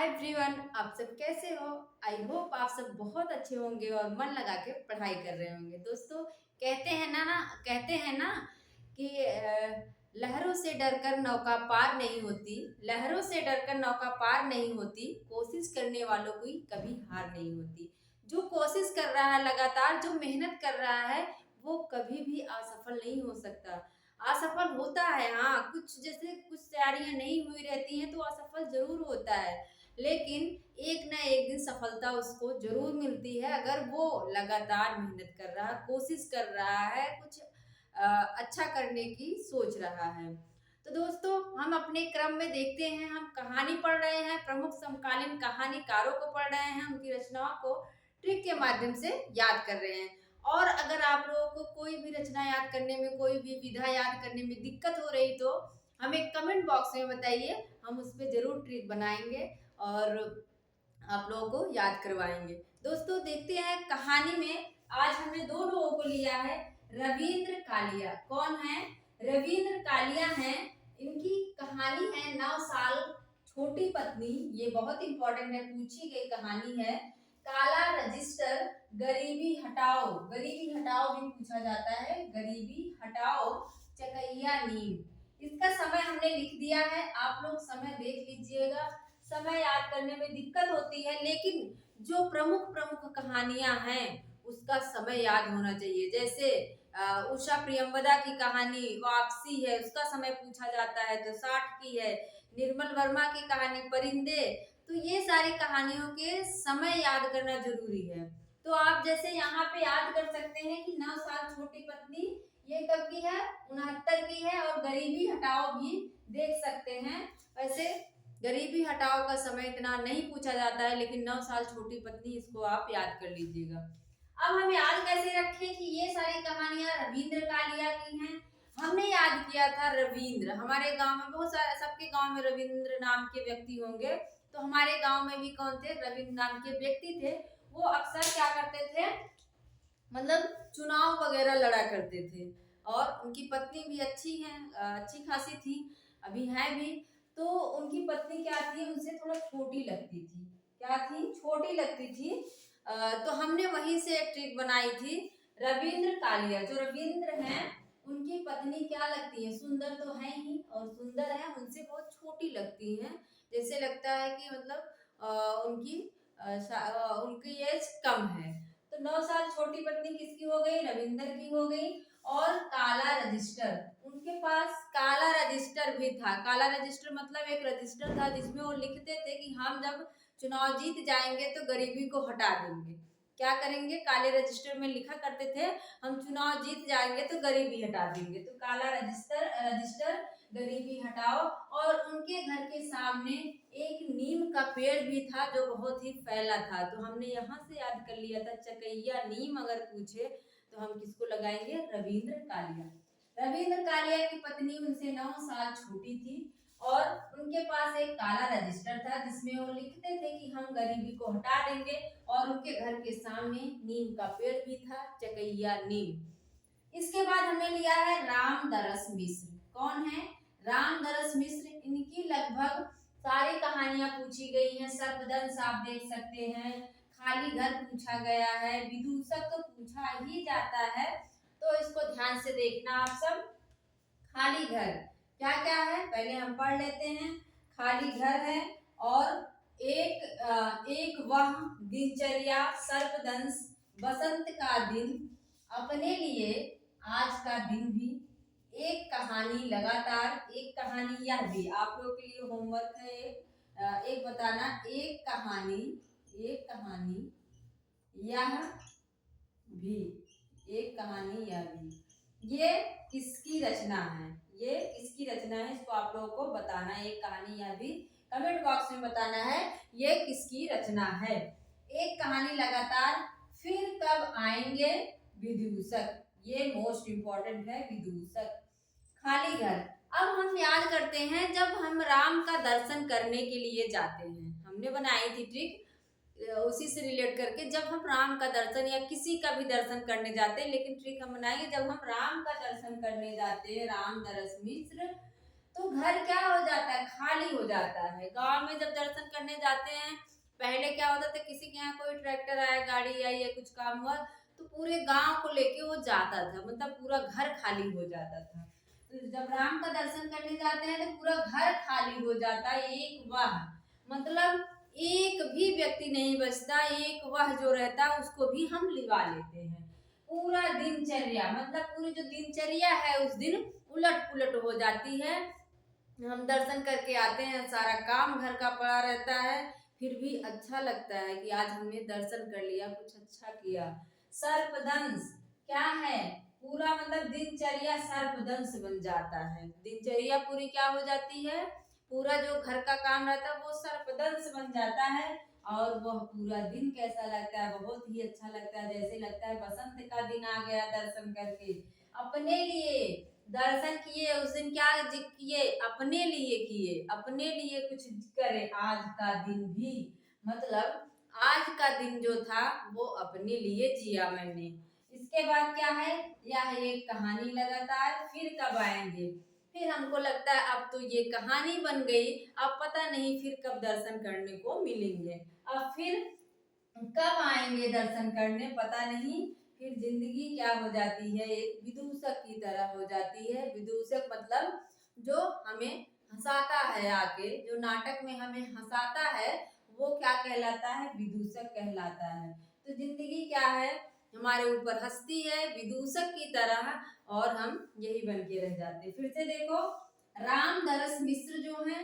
Hi everyone, आप सब कैसे हो? आई होप आप सब बहुत अच्छे होंगे और मन लगा के पढ़ाई कर रहे होंगे। दोस्तों, कहते हैं ना कि लहरों से डरकर नौका पार नहीं होती। लहरों से डरकर नौका पार नहीं होती, कोशिश करने वालों की कभी हार नहीं होती। जो कोशिश कर रहा है, लगातार जो मेहनत कर रहा है, वो कभी भी असफल नहीं हो सकता। असफल होता है, हाँ, कुछ जैसे कुछ तैयारियां नहीं हुई रहती हैं तो असफल जरूर होता है, लेकिन एक ना एक दिन सफलता उसको जरूर मिलती है अगर वो लगातार मेहनत कर रहा है, कोशिश कर रहा है, कुछ अच्छा करने की सोच रहा है। तो दोस्तों, हम अपने क्रम में देखते हैं, हम कहानी पढ़ रहे हैं, प्रमुख समकालीन कहानीकारों को पढ़ रहे हैं, उनकी रचनाओं को ट्रिक के माध्यम से याद कर रहे हैं। और अगर आप लोगों को कोई भी रचना याद करने में, कोई भी विधा याद करने में दिक्कत हो रही तो हमें कमेंट बॉक्स में बताइए, हम उस पर जरूर ट्रिक बनाएंगे और आप लोगों को याद करवाएंगे। दोस्तों, देखते हैं कहानी में आज हमने दो लोगों को लिया है। रविंद्र कालिया कौन है? रविंद्र कालिया हैं। इनकी कहानी है 9 साल छोटी पत्नी। ये बहुत इंपॉर्टेंट है, पूछी गई कहानी है। काला रजिस्टर, गरीबी हटाओ, गरीबी हटाओ भी पूछा जाता है, गरीबी हटाओ, चकैया नीम। इसका समय हमने लिख दिया है, आप लोग समय देख लीजिएगा। समय याद करने में दिक्कत होती है, लेकिन जो प्रमुख प्रमुख कहानियां हैं उसका समय याद होना चाहिए। जैसे उषा प्रियंवदा की कहानी वापसी है, उसका समय पूछा जाता है तो 60 की है। निर्मल वर्मा की कहानी परिंदे। तो ये सारी कहानियों के समय याद करना जरूरी है। तो आप जैसे यहाँ पे याद कर सकते हैं कि 9 साल छोटी पत्नी, ये कब की है? 69 की है। और गरीबी हटाओ भी देख सकते हैं। वैसे गरीबी हटाओ का समय इतना नहीं पूछा जाता है, लेकिन 9 साल छोटी पत्नी, इसको आप याद कर लीजिएगा। अब हम याद कैसे रखें कि ये सारी कहानियां रविंद्र कालिया की हैं? हमने याद किया था रविंद्र, हमारे गांव में बहुत सारे, सबके गांव में रविंद्र नाम के व्यक्ति होंगे, तो हमारे गांव में भी कौन थे? रविंद्र नाम के व्यक्ति थे। वो अक्सर क्या करते थे, मतलब चुनाव वगैरह लड़ा करते थे। और उनकी पत्नी भी अच्छी है, अच्छी खासी थी, अभी है भी। तो उनकी पत्नी क्या थी, उनसे थोड़ा छोटी लगती थी। क्या थी? छोटी लगती थी। तो हमने वहीं से एक ट्रिक बनाई थी। रविंद्र कालिया, जो रविंद्र हैं, उनकी पत्नी क्या लगती है? सुंदर तो है ही, और सुंदर है, उनसे बहुत छोटी लगती हैं। जैसे लगता है कि मतलब उनकी एज कम है। तो 9 साल छोटी पत्नी किसकी हो गई? रविंद्र की हो गई। और काला रजिस्टर, उनके पास काला रजिस्टर भी था। काला रजिस्टर मतलब एक रजिस्टर था जिसमें वो लिखते थे कि हम जब चुनाव जीत जाएंगे तो गरीबी को हटा देंगे। क्या करेंगे? काले रजिस्टर में लिखा करते थे, हम चुनाव जीत जाएंगे तो गरीबी हटा देंगे। तो काला रजिस्टर, गरीबी हटाओ। और उनके घर के सामने एक नीम का पेड़ भी था जो बहुत ही फैला था। तो हमने यहाँ से याद कर लिया था, चकैया नीम अगर पूछे तो हम किसको लगाएंगे? रविंद्र कालिया। रविंद्र कालिया की पत्नी उनसे 9 साल छोटी थी और उनके पास एक काला रजिस्टर था जिसमें वो लिखते थे कि हम गरीबी को हटा देंगे। और उनके घर के सामने नीम का पेड़ भी था, चकैया नीम। इसके बाद हमने लिया है रामदरस मिश्र। कौन है? रामदरस मिश्र। इनकी लगभग सारी कहानियां पूछी गई हैं। सर्पदंश आप देख सकते हैं, खाली घर पूछा गया है, विदूषक तो पूछा ही जाता है। तो इसको ध्यान से देखना आप सब। खाली घर क्या क्या है पहले हम पढ़ लेते हैं। खाली घर है, और एक वह दिनचर्या, सर्पदंश, बसंत का दिन, अपने लिए, आज का दिन भी, एक कहानी लगातार, एक कहानी, यह भी आप लोगों के लिए होमवर्क है। एक बताना, एक कहानी, एक कहानी यह भी, एक कहानी यह भी। ये किसकी रचना है? ये किसकी रचना है, इसको आप लोगों को बताना है। एक कहानी यह भी कमेंट बॉक्स में बताना है ये किसकी रचना है। एक कहानी लगातार, फिर कब आएंगे विदूषक, ये मोस्ट इंपॉर्टेंट है, विदूषक। खाली घर। अब हम याद करते हैं जब हम राम का दर्शन करने के लिए जाते हैं, हमने बनाई थी ट्रिक उसी से रिलेट करके। जब हम राम का दर्शन या किसी का भी दर्शन करने जाते हैं, लेकिन ट्रिक हम बनाएंगे जब हम राम का दर्शन करने जाते हैं, रामदरस मिश्र, तो घर क्या हो जाता है? खाली हो जाता है। गांव में जब दर्शन करने करने जाते हैं, पहले क्या होता था किसी के यहाँ कोई ट्रैक्टर आया, गाड़ी आई या कुछ काम हुआ तो पूरे गांव को लेके वो जाता था, मतलब पूरा घर खाली हो जाता था। तो जब राम का दर्शन करने जाते हैं तो पूरा घर खाली हो जाता है, एक वाह, मतलब एक भी व्यक्ति नहीं बचता, एक वह जो रहता है उसको भी हम लिवा लेते हैं। पूरा दिनचर्या, मतलब पूरी जो दिनचर्या है उस दिन उलट पुलट हो जाती है। हम दर्शन करके आते हैं, सारा काम घर का पड़ा रहता है, फिर भी अच्छा लगता है कि आज हमने दर्शन कर लिया, कुछ अच्छा किया। सर्पदंश क्या है, पूरा मतलब दिनचर्या सर्पदंश बन जाता है, दिनचर्या पूरी क्या हो जाती है, पूरा जो घर का काम रहता है वो सर्पदंश बन जाता है। और वह पूरा दिन कैसा लगता है, बहुत ही अच्छा लगता है, जैसे लगता है बसंत का दिन आ गया दर्शन करके। अपने लिए दर्शन किए उस दिन, क्या किए, अपने लिए किए, अपने लिए कुछ करे आज का दिन भी, मतलब आज का दिन जो था वो अपने लिए जिया मैंने। इसके बाद क्या है, यह एक कहानी लगातार फिर कब आएंगे, फिर हमको लगता है अब तो ये कहानी बन गई, अब पता नहीं फिर कब दर्शन करने को मिलेंगे, अब फिर कब आएंगे दर्शन करने पता नहीं। फिर जिंदगी क्या हो जाती है, एक विदूषक की तरह हो जाती है। विदूषक मतलब जो हमें हंसाता है, आके जो नाटक में हमें हंसाता है वो क्या कहलाता है, विदूषक कहलाता है। तो जिंदगी क्या है, हमारे ऊपर हंसती है विदूषक की तरह, और हम यही बन के रह जाते हैं। फिर से देखो, रामदरस मिश्र जो है,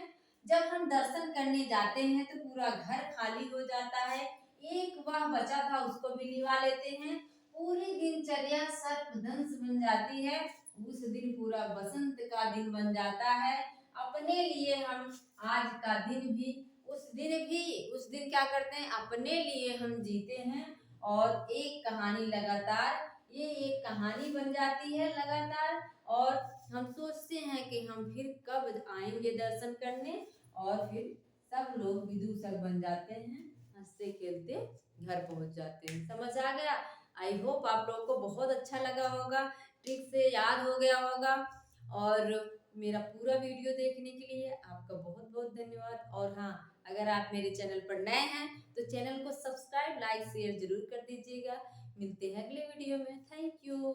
जब हम दर्शन करने जाते हैं तो पूरा घर खाली हो जाता है, एक वह बचा था उसको भी निभा लेते हैं, पूरी दिनचर्या सर्पदंश बन जाती है। उस दिन पूरा बसंत का दिन बन जाता है। अपने लिए हम आज का दिन भी, उस दिन क्या करते हैं, अपने लिए हम जीते हैं, और एक कहानी लगातार, ये एक कहानी बन जाती है लगातार, और हम सोचते हैं कि हम फिर कब आएंगे दर्शन करने, और फिर सब लोग विदूषक बन जाते हैं, हंसते खेलते घर पहुंच जाते हैं। समझ आ गया? आई होप आप लोगों को बहुत अच्छा लगा होगा, ठीक से याद हो गया होगा। और मेरा पूरा वीडियो देखने के लिए आपका बहुत बहुत धन्यवाद। और हाँ, अगर आप मेरे चैनल पर नए हैं तो चैनल को सब्सक्राइब, लाइक, शेयर जरूर कर दीजिएगा। मिलते हैं अगले वीडियो में। Thank you.